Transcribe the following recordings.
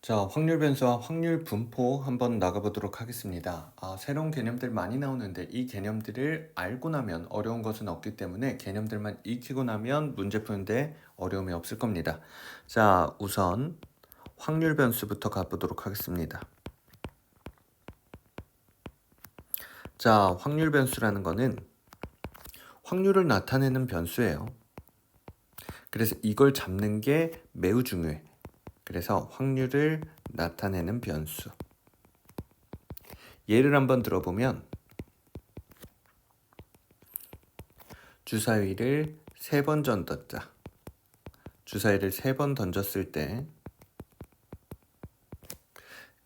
자, 확률 변수와 확률 분포 한번 나가보도록 하겠습니다. 새로운 개념들 많이 나오는데 이 개념들을 알고 나면 어려운 것은 없기 때문에 개념들만 익히고 나면 문제 푸는데 어려움이 없을 겁니다. 자, 우선 확률 변수부터 가보도록 하겠습니다. 자, 확률 변수라는 거는 확률을 나타내는 변수예요. 그래서 이걸 잡는 게 매우 중요해. 그래서 확률을 나타내는 변수. 예를 한번 들어보면 주사위를 3번 던졌자. 주사위를 3번 던졌을 때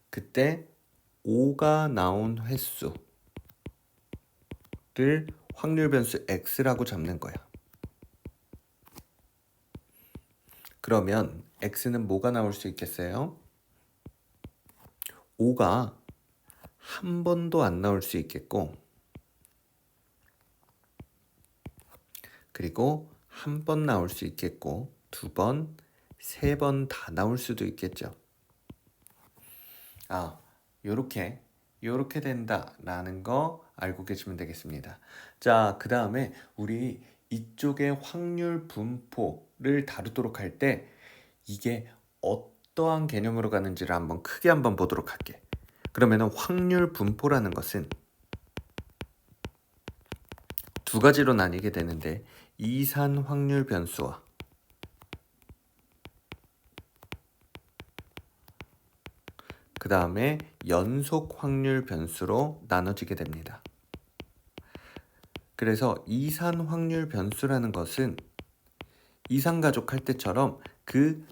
그때 5가 나온 횟수를 확률 변수 x라고 잡는 거야. 그러면 x는 뭐가 나올 수 있겠어요? 5가 한 번도 안 나올 수 있겠고, 그리고 한 번 나올 수 있겠고, 2번, 3번 다 나올 수도 있겠죠. 요렇게 된다라는 거 알고 계시면 되겠습니다. 자, 그 다음에 우리 이쪽의 확률 분포를 다루도록 할 때 이게 어떠한 개념으로 가는지를 크게 한번 보도록 할게. 그러면은 확률 분포라는 것은 두 가지로 나뉘게 되는데 이산 확률 변수와 그 다음에 연속 확률 변수로 나눠지게 됩니다. 그래서 이산 확률 변수라는 것은 이산가족 할 때처럼 그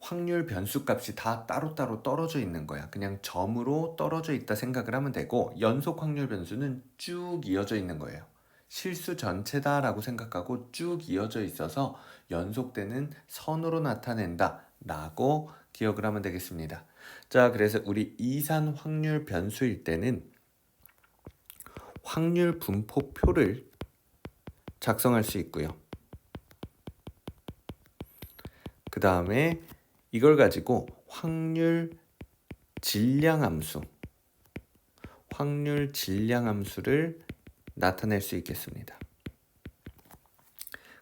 확률 변수 값이 다 따로따로 떨어져 있는 거야. 그냥 점으로 떨어져 있다 생각을 하면 되고, 연속 확률 변수는 쭉 이어져 있는 거예요. 실수 전체다라고 생각하고 쭉 이어져 있어서 연속되는 선으로 나타낸다 라고 기억을 하면 되겠습니다. 자, 그래서 우리 이산 확률 변수일 때는 확률 분포표를 작성할 수 있고요. 그 다음에 이걸 가지고 확률 질량 함수를 나타낼 수 있겠습니다.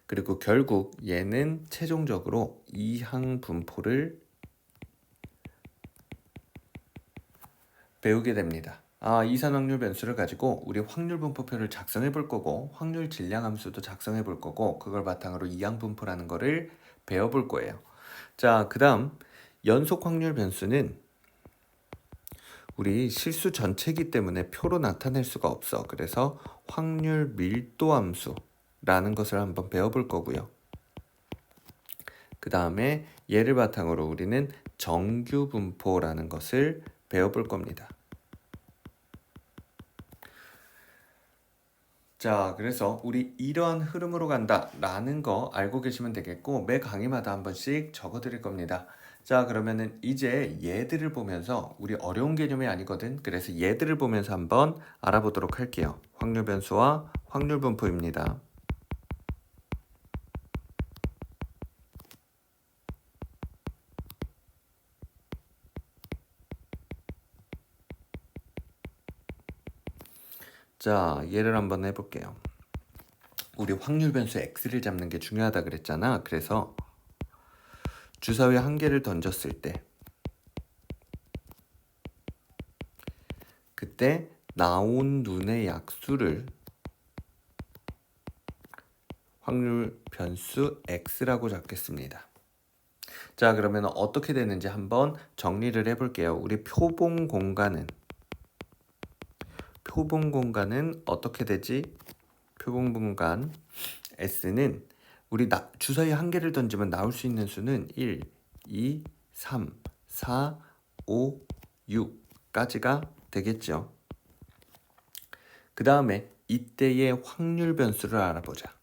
그리고 결국 얘는 최종적으로 이항 분포를 배우게 됩니다. 이산 확률 변수를 가지고 우리 확률 분포표를 작성해 볼 거고, 확률 질량 함수도 작성해 볼 거고, 그걸 바탕으로 이항 분포라는 거를 배워 볼 거예요. 자, 그 다음 연속 확률 변수는 우리 실수 전체이기 때문에 표로 나타낼 수가 없어. 그래서 확률 밀도 함수라는 것을 한번 배워볼 거고요. 그 다음에 얘를 바탕으로 우리는 정규 분포라는 것을 배워볼 겁니다. 자, 그래서 우리 이러한 흐름으로 간다라는 거 알고 계시면 되겠고, 매 강의마다 한 번씩 적어드릴 겁니다. 자, 그러면은 이제 얘들을 보면서 우리 어려운 개념이 아니거든. 그래서 얘들을 보면서 한번 알아보도록 할게요. 확률 변수와 확률 분포입니다. 자, 얘를 한번 해볼게요. 우리 확률 변수 x를 잡는 게 중요하다 그랬잖아. 그래서 주사위 한 개를 던졌을 때 그때 나온 눈의 약수를 확률 변수 x라고 잡겠습니다. 자, 그러면 어떻게 되는지 한번 정리를 해볼게요. 우리 표본 공간은 어떻게 되지? 표본 공간 S는 우리 주사위 한 개를 던지면 나올 수 있는 수는 1, 2, 3, 4, 5, 6까지가 되겠죠. 그 다음에 이때의 확률 변수를 알아보자.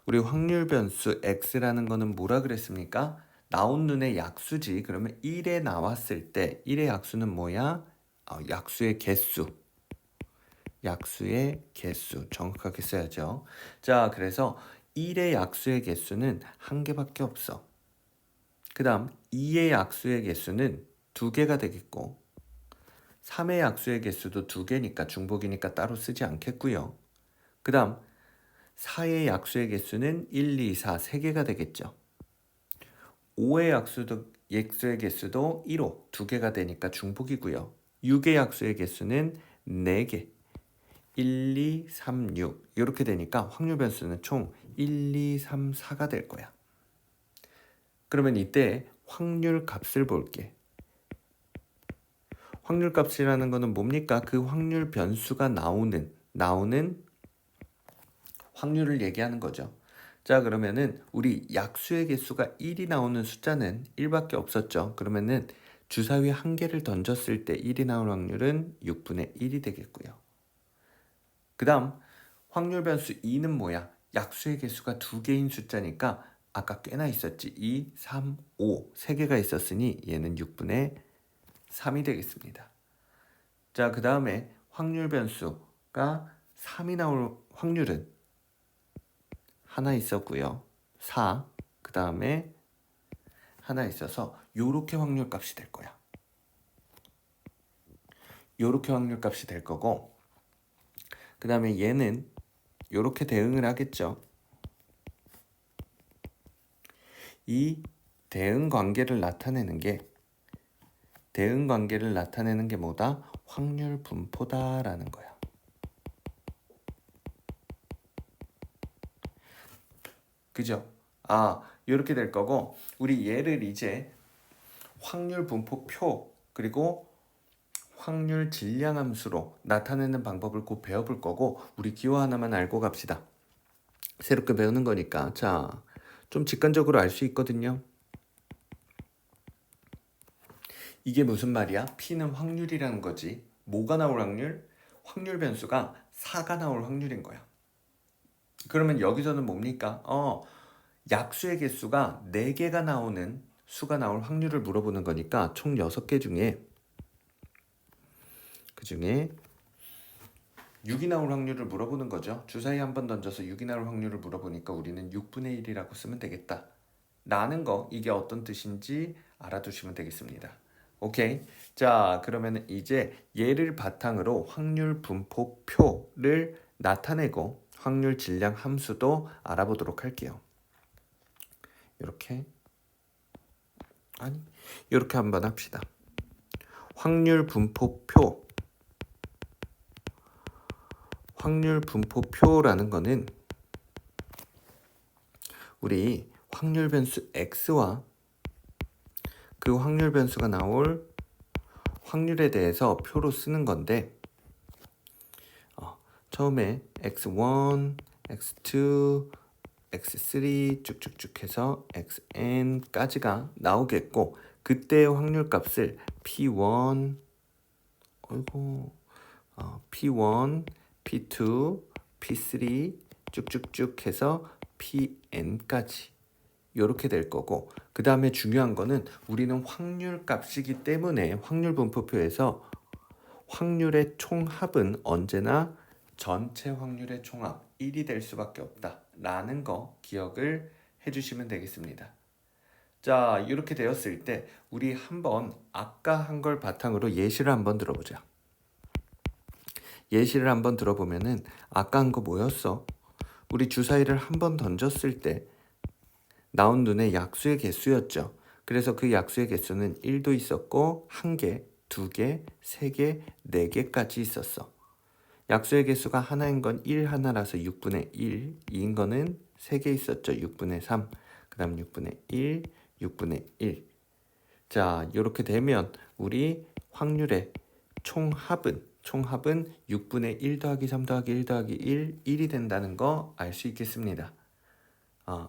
우리 확률 변수 x라는 거는 뭐라 그랬습니까? 나온 눈의 약수지. 그러면 1에 나왔을 때 1의 약수는 뭐야? 약수의 개수. 정확하게 써야죠. 자, 그래서 1의 약수의 개수는 한 개밖에 없어. 그 다음 2의 약수의 개수는 2개가 되겠고 3의 약수의 개수도 2개니까 중복이니까 따로 쓰지 않겠고요. 그 다음 4의 약수의 개수는 1, 2, 4, 3개가 되겠죠. 5의 약수의 개수도 1호 2개가 되니까 중복이고요. 6의 약수의 개수는 4개 1, 2, 3, 6 이렇게 되니까 확률 변수는 총 1, 2, 3, 4가 될 거야. 그러면 이때 확률 값을 볼게. 확률 값이라는 거는 뭡니까? 그 확률 변수가 나오는 확률을 얘기하는 거죠. 자, 그러면은 우리 약수의 개수가 1이 나오는 숫자는 1밖에 없었죠. 그러면은 주사위 한 개를 던졌을 때 1이 나올 확률은 6분의 1이 되겠고요. 그 다음 확률 변수 2는 뭐야? 약수의 개수가 2개인 숫자니까 아까 꽤나 있었지. 2, 3, 5 3개가 있었으니 얘는 6분의 3이 되겠습니다. 자, 그 다음에 확률 변수가 3이 나올 확률은 하나 있었고요. 4, 그 다음에 하나 있어서 요렇게 확률 값이 될 거야. 요렇게 확률 값이 될 거고 그 다음에 얘는 요렇게 대응을 하겠죠. 이 대응 관계를 나타내는 게 뭐다? 확률 분포다라는 거야. 그죠? 이렇게 될 거고 우리 얘를 이제 확률 분포표 그리고 확률 질량 함수로 나타내는 방법을 곧 배워볼 거고 우리 기호 하나만 알고 갑시다. 새롭게 배우는 거니까. 자, 좀 직관적으로 알 수 있거든요. 이게 무슨 말이야? P는 확률이라는 거지. 뭐가 나올 확률? 확률 변수가 4가 나올 확률인 거야. 그러면 여기서는 뭡니까? 약수의 개수가 4개가 나오는 수가 나올 확률을 물어보는 거니까 총 6개 중에 그 중에 6이 나올 확률을 물어보는 거죠. 주사위 한 번 던져서 6이 나올 확률을 물어보니까 우리는 6분의 1이라고 쓰면 되겠다. 라는 거 이게 어떤 뜻인지 알아두시면 되겠습니다. 오케이. 자, 그러면 이제 얘를 바탕으로 확률 분포표를 나타내고 확률 질량 함수도 알아보도록 할게요. 이렇게 한번 합시다. 확률 분포표라는 거는 우리 확률 변수 x와 그 확률 변수가 나올 확률에 대해서 표로 쓰는 건데 처음에 x1, x2, x3 쭉쭉쭉 해서 xn까지가 나오겠고 그때의 확률 값을 p1, p1, p2, p3 쭉쭉쭉 해서 pn까지 이렇게 될 거고 그 다음에 중요한 거는 우리는 확률 값이기 때문에 확률 분포표에서 확률의 총합은 언제나 전체 확률의 총합 1이 될 수밖에 없다 라는 거 기억을 해주시면 되겠습니다. 자, 이렇게 되었을 때 우리 한번 아까 한 걸 바탕으로 예시를 한번 들어보자. 예시를 한번 들어보면은 아까 한 거 뭐였어? 우리 주사위를 한번 던졌을 때 나온 눈의 약수의 개수였죠. 그래서 그 약수의 개수는 1도 있었고 1개, 2개, 3개, 4개까지 있었어. 약수의 개수가 하나인 건 1 하나라서 6분의 1, 2인 거는 3개 있었죠. 6분의 3, 그 다음 6분의 1, 6분의 1. 자, 이렇게 되면 우리 확률의 총합은 6분의 1 더하기 3 더하기 1 더하기 1, 1이 된다는 거 알 수 있겠습니다.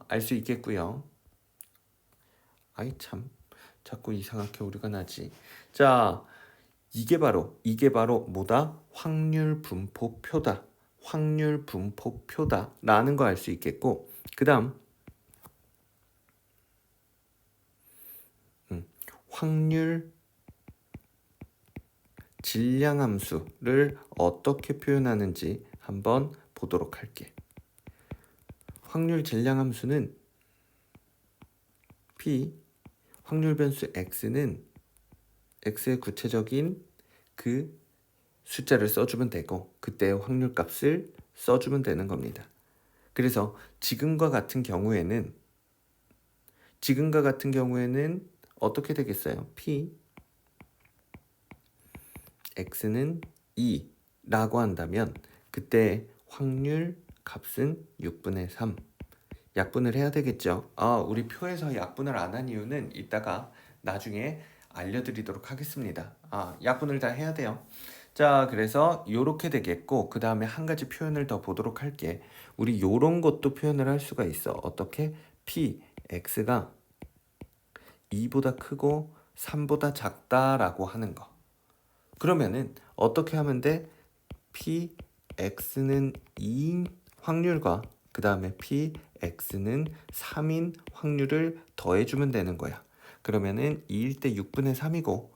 알 수 있겠고요. 아이 참, 자꾸 이상하게 오류가 나지. 자, 이게 바로 뭐다? 확률 분포표다. 확률 분포표다라는 거 알 수 있겠고 그 다음 확률 질량 함수를 어떻게 표현하는지 한번 보도록 할게. 확률 질량 함수는 확률 변수 x는 x의 구체적인 그 숫자를 써주면 되고 그때의 확률 값을 써주면 되는 겁니다. 그래서 지금과 같은 경우에는 어떻게 되겠어요? p x는 2라고 한다면 그때 확률 값은 6분의 3 약분을 해야 되겠죠. 우리 표에서 약분을 안 한 이유는 이따가 나중에 알려드리도록 하겠습니다. 약분을 다 해야 돼요. 자, 그래서 요렇게 되겠고 그 다음에 한 가지 표현을 더 보도록 할게. 우리 요런 것도 표현을 할 수가 있어. 어떻게? p, x가 2보다 크고 3보다 작다라고 하는 거. 그러면은 어떻게 하면 돼? p, x는 2인 확률과 그 다음에 p, x는 3인 확률을 더해주면 되는 거야. 그러면은 2일 때 6분의 3이고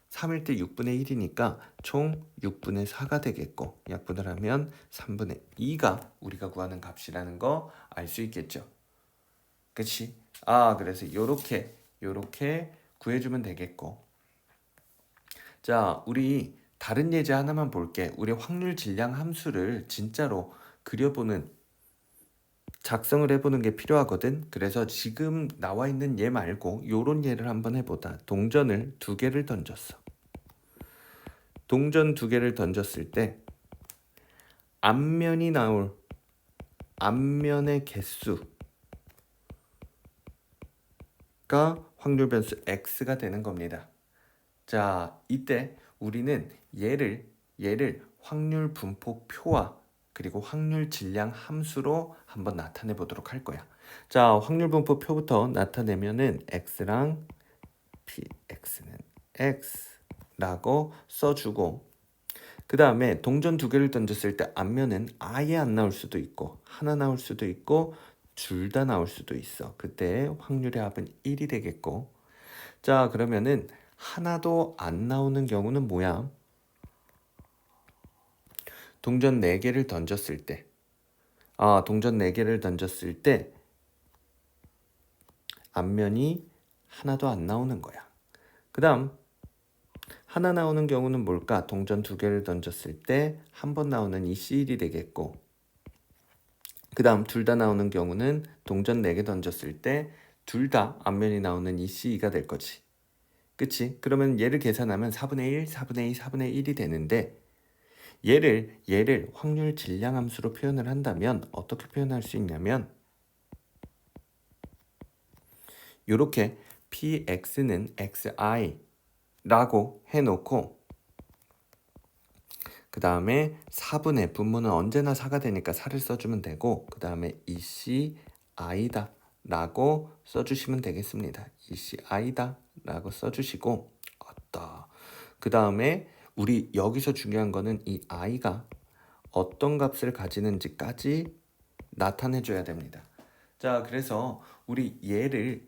3일 때 6분의 1이니까 총 6분의 4가 되겠고 약분을 하면 3분의 2가 우리가 구하는 값이라는 거 알 수 있겠죠. 그치? 그래서 요렇게 구해주면 되겠고. 자, 우리 다른 예제 하나만 볼게. 우리 확률 질량 함수를 진짜로 그려보는 작성을 해보는 게 필요하거든. 그래서 지금 나와 있는 얘 말고 요런 예를 한번 해보자. 동전을 2개를 던졌어. 동전 2개를 던졌을 때 앞면이 나올 앞면의 개수가 확률 변수 x가 되는 겁니다. 자, 이때 우리는 얘를 확률 분포표와 그리고 확률 질량 함수로 한번 나타내 보도록 할 거야. 자, 확률 분포표부터 나타내면은 x랑 x는 x라고 써주고 그 다음에 동전 2개를 던졌을 때 앞면은 아예 안 나올 수도 있고 하나 나올 수도 있고 둘 다 나올 수도 있어. 그때 확률의 합은 1이 되겠고 자, 그러면은 하나도 안 나오는 경우는 뭐야? 동전 4개를 던졌을 때 동전 4개를 던졌을 때 앞면이 하나도 안 나오는 거야. 그 다음 하나 나오는 경우는 뭘까? 동전 2개를 던졌을 때 한 번 나오는 이 C1이 되겠고 그 다음 둘 다 나오는 경우는 동전 4개 던졌을 때 둘 다 앞면이 나오는 이 C2가 될 거지. 그치? 그러면 얘를 계산하면 4분의 1, 4분의 2, 4분의 1이 되는데 얘를 확률 질량 함수로 표현을 한다면 어떻게 표현할 수 있냐면 이렇게 px는 xi라고 해놓고 그 다음에 4분의 분모는 언제나 4가 되니까 4를 써주면 되고 그 다음에 ECI다 라고 써주시면 되겠습니다. ECI다 라고 써주시고 그 다음에 우리 여기서 중요한 거는 이 i가 어떤 값을 가지는지까지 나타내 줘야 됩니다. 자, 그래서 우리 얘를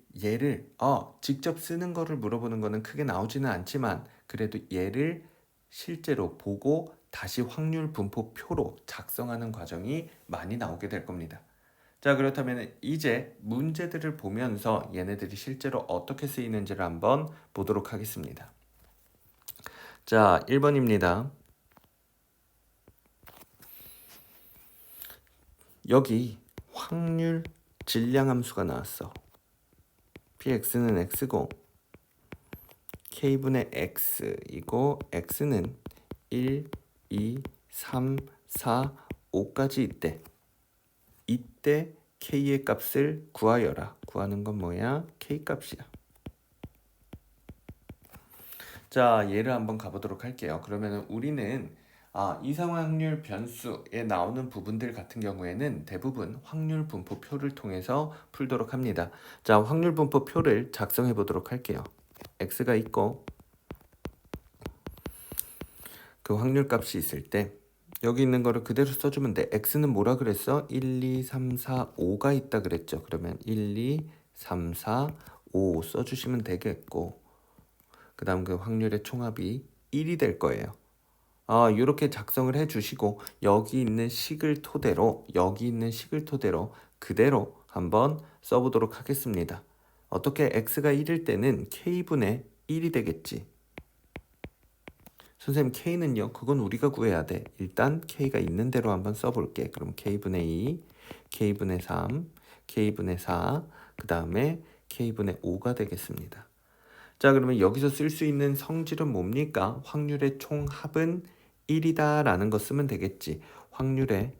직접 쓰는 거를 물어보는 거는 크게 나오지는 않지만 그래도 얘를 실제로 보고 다시 확률 분포표로 작성하는 과정이 많이 나오게 될 겁니다. 자, 그렇다면 이제 문제들을 보면서 얘네들이 실제로 어떻게 쓰이는지를 한번 보도록 하겠습니다. 자, 1번입니다. 여기 확률 질량 함수가 나왔어. px는 x고 k분의 x이고 x는 1, 2, 3, 4, 5까지 있대. 이때 k의 값을 구하여라. 구하는 건 뭐야? k 값이야. 자, 얘를 한번 가보도록 할게요. 그러면 우리는 이상 확률 변수에 나오는 부분들 같은 경우에는 대부분 확률 분포표를 통해서 풀도록 합니다. 자, 확률 분포표를 작성해 보도록 할게요. x가 있고 그 확률 값이 있을 때 여기 있는 거를 그대로 써주면 돼. x는 뭐라 그랬어? 1, 2, 3, 4, 5가 있다 그랬죠. 그러면 1, 2, 3, 4, 5 써주시면 되겠고 그 다음 그 확률의 총합이 1이 될 거예요. 이렇게 작성을 해주시고 여기 있는 식을 토대로 그대로 한번 써보도록 하겠습니다. 어떻게 x가 1일 때는 k분의 1이 되겠지. 선생님 k는요? 그건 우리가 구해야 돼. 일단 k가 있는 대로 한번 써볼게. 그럼 k분의 2, k분의 3, k분의 4, 그 다음에 k분의 5가 되겠습니다. 자, 그러면 여기서 쓸 수 있는 성질은 뭡니까? 확률의 총합은 1이다 라는 거 쓰면 되겠지. 확률에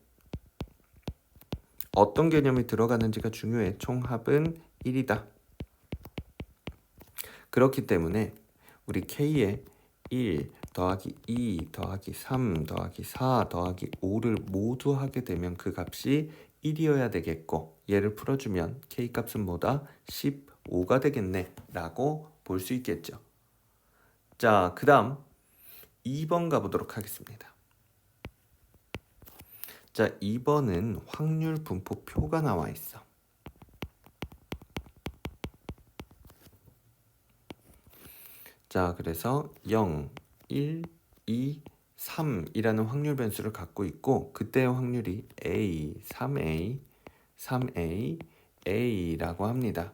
어떤 개념이 들어가는지가 중요해. 총합은 1이다. 그렇기 때문에 우리 k에 1 더하기 2 더하기 3 더하기 4 더하기 5를 모두 하게 되면 그 값이 1이어야 되겠고, 얘를 풀어주면 k 값은 뭐다? 15가 되겠네 라고 볼 수 있겠죠. 자, 그 다음 2번 가보도록 하겠습니다. 자, 2번은 확률 분포표가 나와 있어. 자, 그래서 0, 1, 2, 3이라는 확률 변수를 갖고 있고, 그때의 확률이 A, 3A, 3A, A라고 합니다.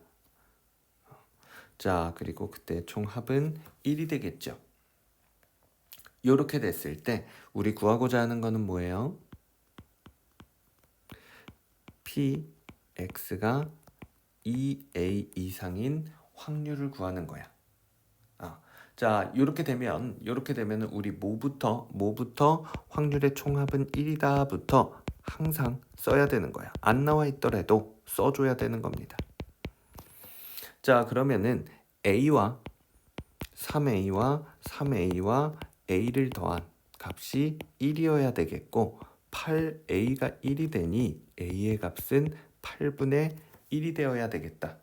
자, 그리고 그때 총합은 1이 되겠죠. 이렇게 됐을 때 우리 구하고자 하는 거는 뭐예요? Px가 2A 이상인 확률을 구하는 거야. 자, 이렇게 되면 우리 뭐부터 확률의 총합은 1이다부터 항상 써야 되는 거야. 안 나와 있더라도 써줘야 되는 겁니다. 자, 그러면은 A와 3A와 A를 더한 값이 1이어야 되겠고, 8A가 1이 되니 A의 값은 8분의 1이 되어야 되겠다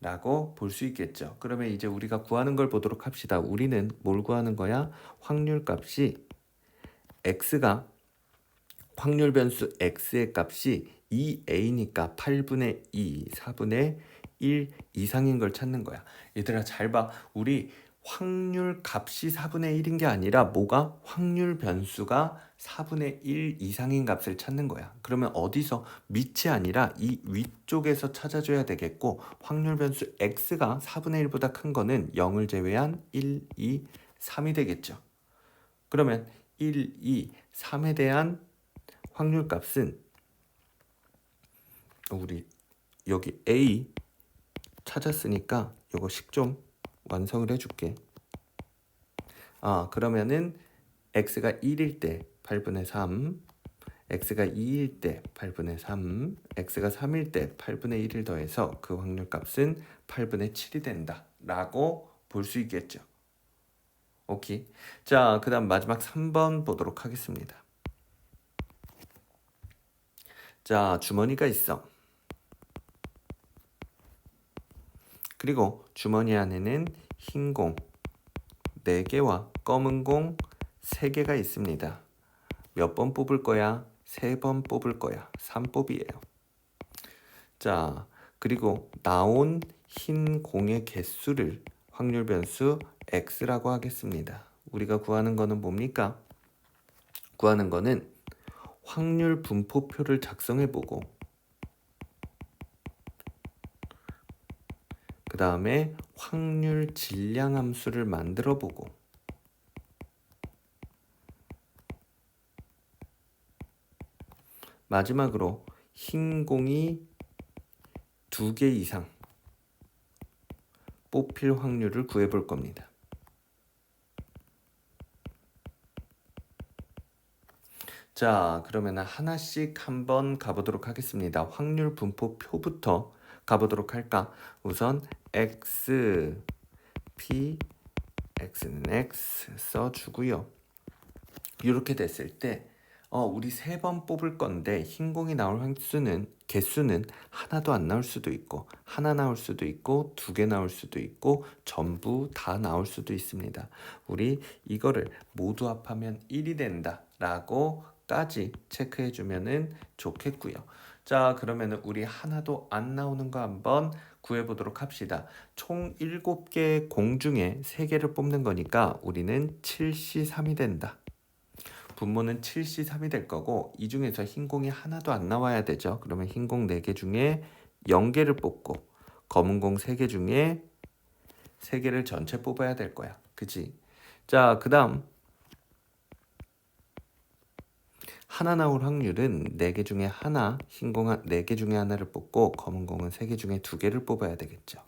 라고 볼 수 있겠죠. 그러면 이제 우리가 구하는 걸 보도록 합시다. 우리는 뭘 구하는 거야? 확률 값이 x가 확률 변수 x의 값이 2a니까 8분의 2, 4분의 1 이상인 걸 찾는 거야. 얘들아 잘 봐. 우리 확률 값이 4분의 1인 게 아니라 뭐가? 확률 변수가 4분의 1 이상인 값을 찾는 거야. 그러면 어디서? 밑이 아니라 이 위쪽에서 찾아줘야 되겠고, 확률 변수 x가 4분의 1보다 큰 거는 0을 제외한 1, 2, 3이 되겠죠. 그러면 1, 2, 3에 대한 확률 값은 우리 여기 A 찾았으니까 요거 식 좀 완성을 해줄게. 그러면은 x가 1일 때 8분의 3, x가 2일 때 8분의 3, x가 3일 때 8분의 1을 더해서 그 확률 값은 8분의 7이 된다 라고 볼 수 있겠죠. 오케이. 자, 그 다음 마지막 3번 보도록 하겠습니다. 자, 주머니가 있어. 그리고 주머니 안에는 흰 공 4개와 검은 공 3개가 있습니다. 몇 번 뽑을 거야? 3번 뽑을 거야. 3뽑이에요. 자, 그리고 나온 흰 공의 개수를 확률 변수 x라고 하겠습니다. 우리가 구하는 거는 뭡니까? 구하는 거는 확률 분포표를 작성해 보고, 그 다음에 확률 질량 함수를 만들어 보고, 마지막으로 흰 공이 2개 이상 뽑힐 확률을 구해 볼 겁니다. 자, 그러면 하나씩 한번 가보도록 하겠습니다. 확률 분포표부터 가보도록 할까? 우선 x, p, x는 x 써주고요. 이렇게 됐을 때 우리 3번 뽑을 건데 흰 공이 나올 개수는 하나도 안 나올 수도 있고, 하나 나올 수도 있고, 2개 나올 수도 있고, 전부 다 나올 수도 있습니다. 우리 이거를 모두 합하면 1이 된다 라고 까지 체크해 주면은 좋겠고요. 자, 그러면은 우리 하나도 안 나오는 거 한번 구해 보도록 합시다. 총 7개 공 중에 3개를 뽑는 거니까 우리는 7C3이 된다. 분모는 7C3이 될 거고, 이 중에서 흰 공이 하나도 안 나와야 되죠. 그러면 흰 공 4개 중에 0개를 뽑고, 검은 공 3개 중에 3개를 전체 뽑아야 될 거야. 그치? 자, 그 다음 하나 나올 확률은 4개 중에 하나, 흰 공 4개 중에 하나를 뽑고 검은 공은 3개 중에 2개를 뽑아야 되겠죠.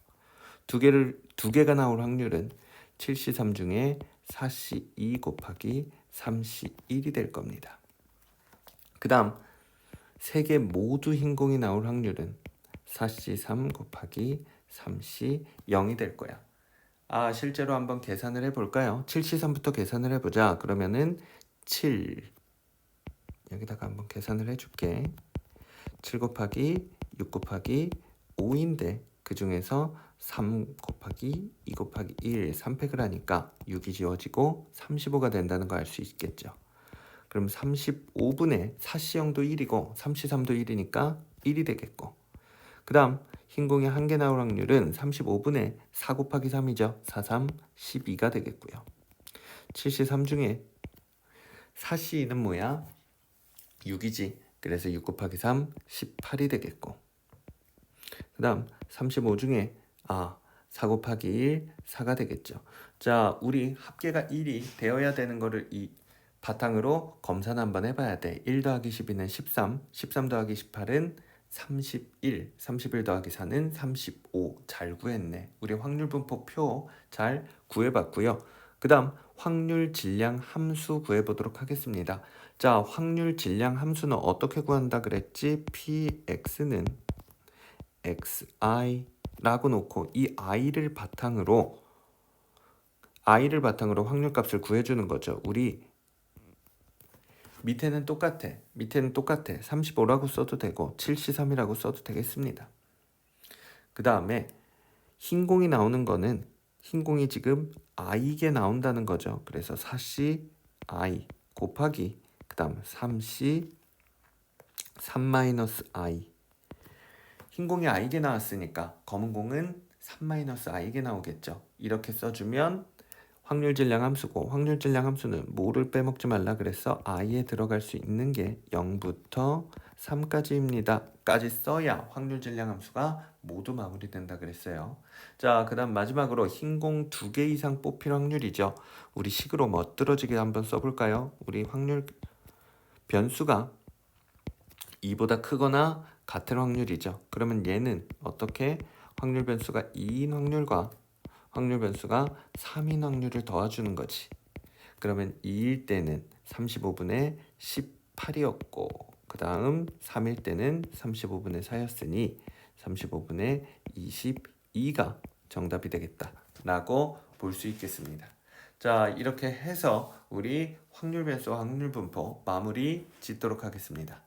2개가 나올 확률은 7C3 중에 4C2 곱하기 3C1이 될 겁니다. 그 다음 3개 모두 흰 공이 나올 확률은 4C3 곱하기 3C0이 될 거야. 실제로 한번 계산을 해볼까요? 7C3부터 계산을 해보자. 그러면은 7 여기다가 한번 계산을 해줄게. 7 곱하기 6 곱하기 5인데 그 중에서 3 곱하기 2 곱하기 1 3팩을 하니까 6이 지워지고 35가 된다는 거 알 수 있겠죠. 그럼 35분의 4C형도 1이고 3C3도 1이니까 1이 되겠고, 그 다음 흰공이 1개 나올 확률은 35분의 4 곱하기 3이죠. 4, 3, 12가 되겠고요. 7C3 중에 4C는 뭐야? 6이지. 그래서 6 곱하기 3, 18이 되겠고, 그 다음 35 중에 4 곱하기 1, 4가 되겠죠. 자, 우리 합계가 1이 되어야 되는 거를 이 바탕으로 검사는 한번 해봐야 돼. 1 더하기 12는 13, 13 더하기 18은 31, 31 더하기 4는 35. 잘 구했네. 우리 확률분포 표 잘 구해봤고요. 그 다음 확률 질량 함수 구해보도록 하겠습니다. 자, 확률 질량 함수는 어떻게 구한다 그랬지? px는 xi라고 놓고 이 i를 바탕으로 확률값을 구해주는 거죠. 우리 밑에는 똑같아. 35라고 써도 되고 7C3이라고 써도 되겠습니다. 그 다음에 흰 공이 나오는 거는 흰 공이 지금 i게 나온다는 거죠. 그래서 4C i 곱하기 그 다음 3C 3-i. 흰 공이 i게 나왔으니까 검은 공은 3-i게 나오겠죠. 이렇게 써주면 확률 질량 함수고, 확률 질량 함수는 뭐를 빼먹지 말라 그랬어? i에 들어갈 수 있는 게 0부터 3까지입니다. 까지 써야 확률 질량 함수가 모두 마무리된다 그랬어요. 자, 그 다음 마지막으로 흰 공 2개 이상 뽑힐 확률이죠. 우리 식으로 멋들어지게 한번 써볼까요? 우리 확률 변수가 2보다 크거나 같은 확률이죠. 그러면 얘는 어떻게 확률 변수가 2인 확률과 확률 변수가 3인 확률을 도와주는 거지. 그러면 2일 때는 35분의 18이었고, 그 다음 3일 때는 35분의 4였으니 35분의 22가 정답이 되겠다 라고 볼 수 있겠습니다. 자, 이렇게 해서 우리 확률 변수와 확률 분포 마무리 짓도록 하겠습니다.